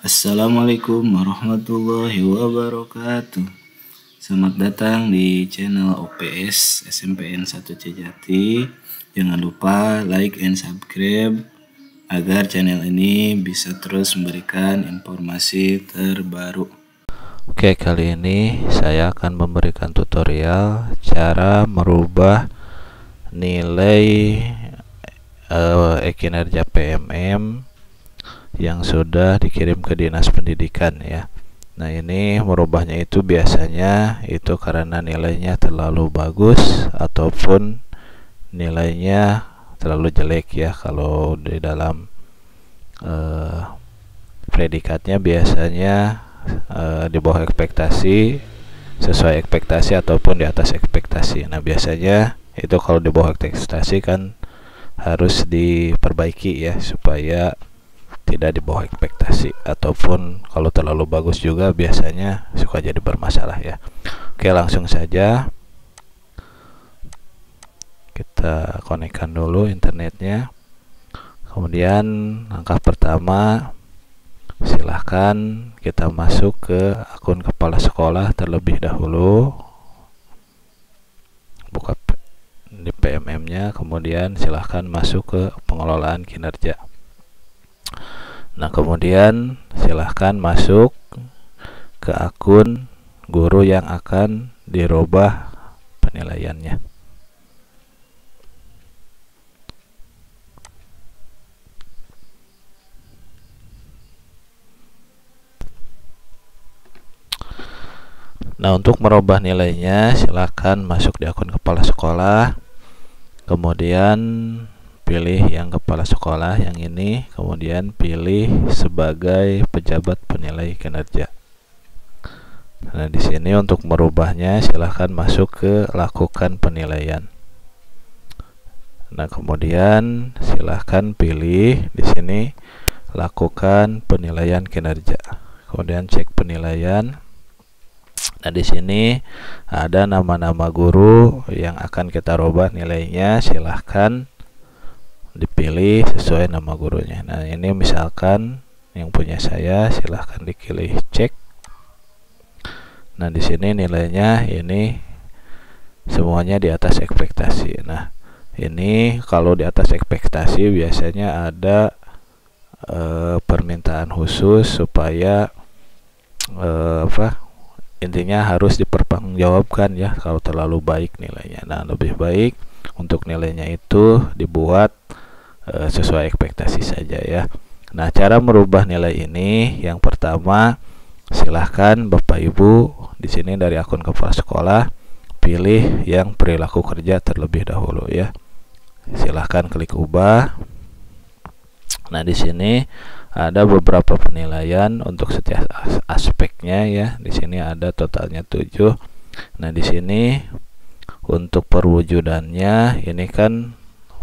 Assalamualaikum warahmatullahi wabarakatuh. Selamat datang di channel OPS SMPN 1 Cejati. Jangan lupa like and subscribe agar channel ini bisa terus memberikan informasi terbaru. Oke, kali ini saya akan memberikan tutorial cara merubah nilai kinerja PMM yang sudah dikirim ke Dinas Pendidikan ya. Nah, ini merubahnya itu biasanya itu karena nilainya terlalu bagus ataupun nilainya terlalu jelek ya. Kalau di dalam predikatnya biasanya di bawah ekspektasi, sesuai ekspektasi ataupun di atas ekspektasi. Nah, biasanya itu kalau di bawah ekspektasi kan harus diperbaiki ya, supaya tidak di bawah ekspektasi, ataupun kalau terlalu bagus juga biasanya suka jadi bermasalah ya. Oke, langsung saja kita konekkan dulu internetnya. Kemudian langkah pertama, silahkan kita masuk ke akun kepala sekolah terlebih dahulu, buka di PMM nya, kemudian silahkan masuk ke pengelolaan kinerja. Nah, kemudian silahkan masuk ke akun guru yang akan dirubah penilaiannya. Nah, untuk merubah nilainya silahkan masuk di akun kepala sekolah, kemudian pilih yang kepala sekolah yang ini, kemudian pilih sebagai pejabat penilai kinerja. Nah, di sini untuk merubahnya silahkan masuk ke lakukan penilaian. Nah, kemudian silahkan pilih di sini lakukan penilaian kinerja. Kemudian cek penilaian. Nah, di sini ada nama-nama guru yang akan kita rubah nilainya, silahkan dipilih sesuai nama gurunya. Nah, ini misalkan yang punya saya, silahkan dipilih cek. Nah, di sini nilainya ini semuanya di atas ekspektasi. Nah, ini kalau di atas ekspektasi biasanya ada permintaan khusus supaya intinya harus dipertanggungjawabkan ya kalau terlalu baik nilainya. Nah, lebih baik untuk nilainya itu dibuat sesuai ekspektasi saja ya. Nah, cara merubah nilai ini yang pertama, silahkan Bapak Ibu di sini dari akun kepala sekolah pilih yang perilaku kerja terlebih dahulu ya. Silahkan klik ubah. Nah, di sini ada beberapa penilaian untuk setiap aspeknya ya. Di sini ada totalnya 7. Nah, di sini untuk perwujudannya ini kan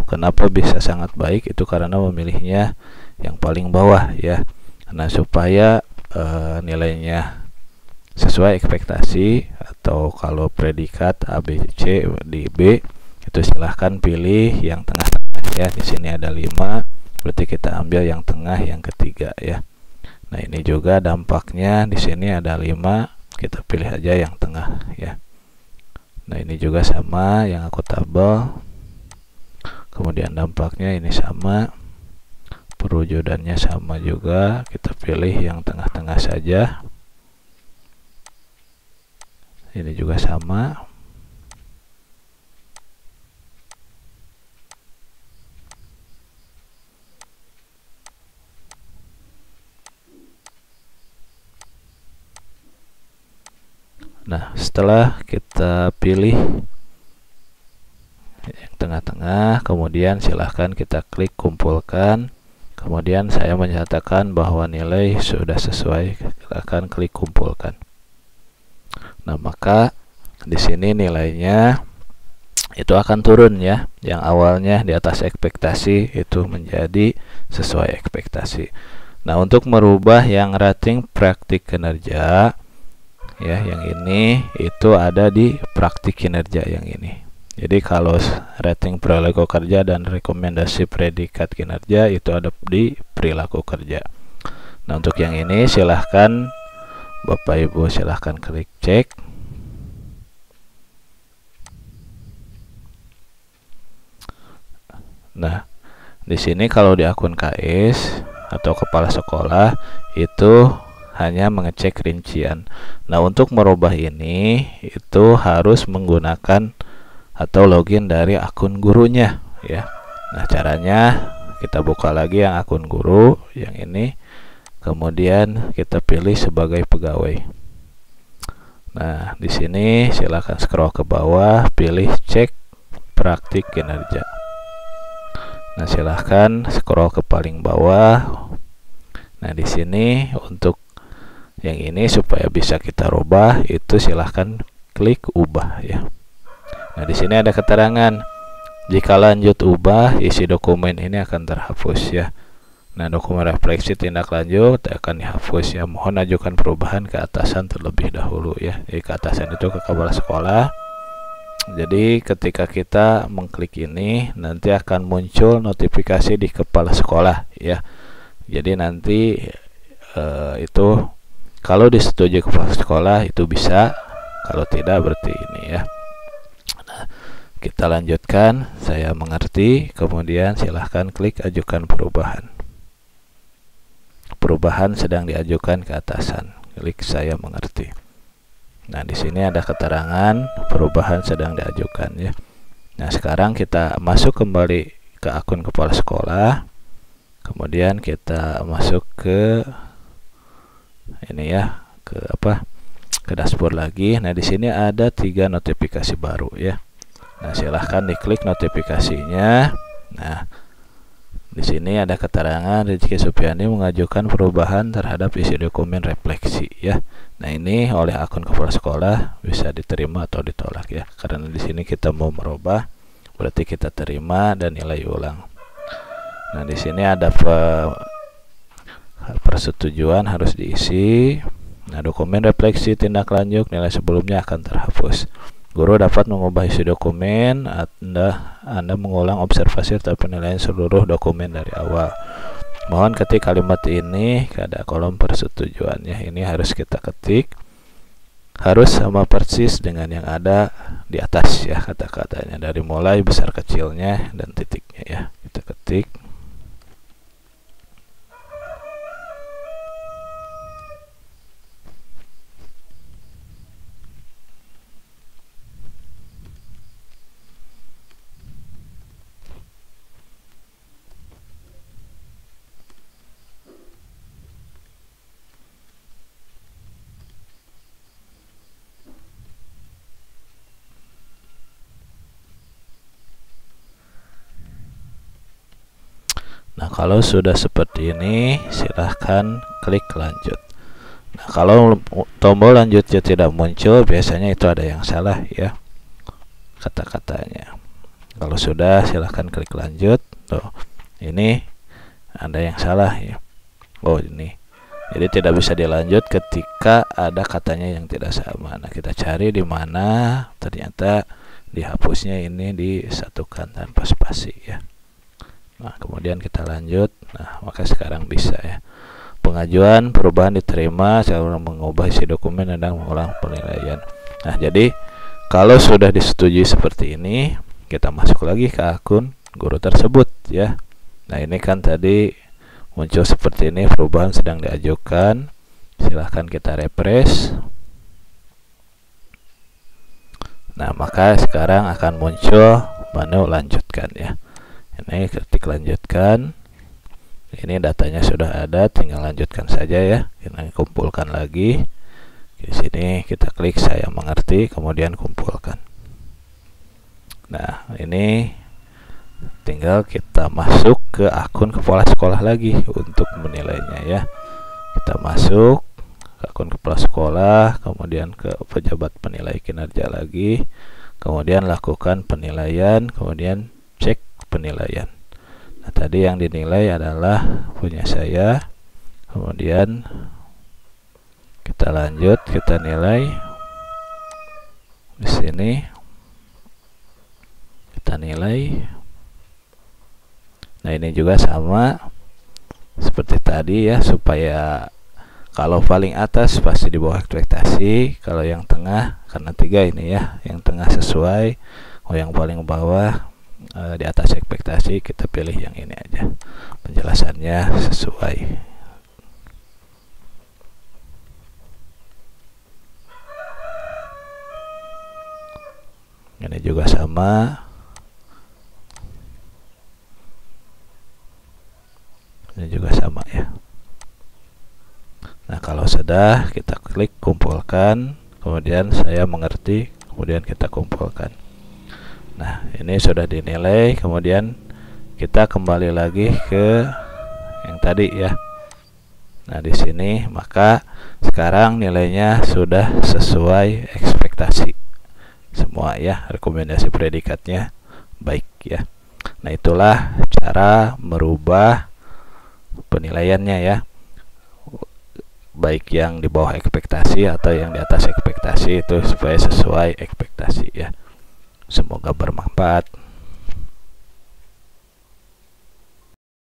kenapa bisa sangat baik, itu karena memilihnya yang paling bawah ya. Nah, supaya nilainya sesuai ekspektasi, atau kalau predikat A, B, C di B itu silahkan pilih yang tengah-tengah ya. Di sini ada 5, berarti kita ambil yang tengah, yang ketiga ya. Nah, ini juga dampaknya di sini ada 5, kita pilih aja yang tengah ya. Nah, ini juga sama, yang akuntabel. Kemudian dampaknya ini sama, perwujudannya sama juga, kita pilih yang tengah-tengah saja. Ini juga sama. Nah, setelah kita pilih yang tengah-tengah, kemudian silahkan kita klik kumpulkan. Kemudian saya menyatakan bahwa nilai sudah sesuai, silahkan klik kumpulkan. Nah, maka di sini nilainya itu akan turun ya. Yang awalnya di atas ekspektasi itu menjadi sesuai ekspektasi. Nah, untuk merubah yang rating praktik kinerja ya, yang ini itu ada di praktik kinerja yang ini. Jadi kalau rating perilaku kerja dan rekomendasi predikat kinerja itu ada di perilaku kerja. Nah, untuk yang ini silahkan Bapak Ibu silahkan klik cek. Nah, di sini kalau di akun KS atau kepala sekolah itu hanya mengecek rincian. Nah, untuk merubah ini itu harus menggunakan atau login dari akun gurunya ya. Nah, caranya kita buka lagi yang akun guru yang ini. Kemudian kita pilih sebagai pegawai. Nah, di sini silakan scroll ke bawah, pilih cek praktik kinerja. Nah, silahkan scroll ke paling bawah. Nah, di sini untuk yang ini supaya bisa kita rubah itu silahkan klik ubah ya. Nah, di sini ada keterangan jika lanjut ubah isi dokumen ini akan terhapus ya. Nah, dokumen refleksi tindak lanjut akan dihapus ya. Mohon ajukan perubahan ke atasan terlebih dahulu ya. Jadi ke atasan itu ke kepala sekolah. Jadi ketika kita mengklik ini nanti akan muncul notifikasi di kepala sekolah ya. Jadi nanti itu kalau disetujui kepala sekolah itu bisa, kalau tidak berarti ini ya. Nah, kita lanjutkan, saya mengerti, kemudian silahkan klik ajukan perubahan. Perubahan sedang diajukan ke atasan. Klik saya mengerti. Nah, di sini ada keterangan perubahan sedang diajukan ya. Nah, sekarang kita masuk kembali ke akun kepala sekolah. Kemudian kita masuk ke ini ya, ke apa? Ke dashboard lagi. Nah, di sini ada 3 notifikasi baru ya. Nah, silahkan diklik notifikasinya. Nah, di sini ada keterangan Rizky Supiani mengajukan perubahan terhadap isi dokumen refleksi ya. Nah, ini oleh akun kepala sekolah bisa diterima atau ditolak ya. Karena di sini kita mau merubah, berarti kita terima dan nilai ulang. Nah, di sini ada persetujuan harus diisi. Nah, dokumen refleksi tindak lanjut nilai sebelumnya akan terhapus. Guru dapat mengubah isi dokumen. Anda mengulang observasi atau penilaian seluruh dokumen dari awal. Mohon ketik kalimat ini ke ada kolom persetujuannya. Ini harus kita ketik. Harus sama persis dengan yang ada di atas ya kata-katanya. Dari mulai besar kecilnya dan titiknya ya. Kita ketik. Nah, kalau sudah seperti ini, silahkan klik lanjut. Nah, kalau tombol lanjutnya tidak muncul, biasanya itu ada yang salah ya kata-katanya. Kalau sudah, silahkan klik lanjut. Tuh, ini ada yang salah ya. Oh, ini. Jadi tidak bisa dilanjut ketika ada katanya yang tidak sama. Nah, kita cari di mana ternyata dihapusnya ini disatukan tanpa spasi ya. Nah, kemudian kita lanjut. Nah, maka sekarang bisa ya. Pengajuan perubahan diterima, saya mengubah isi dokumen dan mengulang penilaian. Nah, jadi kalau sudah disetujui seperti ini, kita masuk lagi ke akun guru tersebut ya. Nah, ini kan tadi muncul seperti ini, perubahan sedang diajukan. Silahkan kita refresh. Nah, maka sekarang akan muncul menu lanjutkan ya. Ini ketik lanjutkan. Ini datanya sudah ada, tinggal lanjutkan saja ya. Kita kumpulkan lagi. Di sini kita klik saya mengerti, kemudian kumpulkan. Nah, ini tinggal kita masuk ke akun kepala sekolah lagi untuk menilainya ya. Kita masuk ke akun kepala sekolah, kemudian ke pejabat penilai kinerja lagi, kemudian lakukan penilaian, kemudian cek penilaian. Nah, tadi yang dinilai adalah punya saya. Kemudian kita lanjut, kita nilai di sini. Kita nilai. Nah, ini juga sama. seperti tadi ya, supaya kalau paling atas pasti di bawah ekspektasi, kalau yang tengah karena 3 ini ya, yang tengah sesuai, kalau yang paling bawah di atas ekspektasi, kita pilih yang ini aja, penjelasannya sesuai. Ini juga sama, ini juga sama ya. Nah, kalau sudah, kita klik kumpulkan, kemudian saya mengerti, kemudian kita kumpulkan. Nah, ini sudah dinilai, kemudian kita kembali lagi ke yang tadi ya. Nah, di sini maka sekarang nilainya sudah sesuai ekspektasi semua ya, rekomendasi predikatnya baik ya. Nah, itulah cara merubah penilaiannya ya, baik yang di bawah ekspektasi atau yang di atas ekspektasi, itu supaya sesuai ekspektasi ya. Semoga bermanfaat.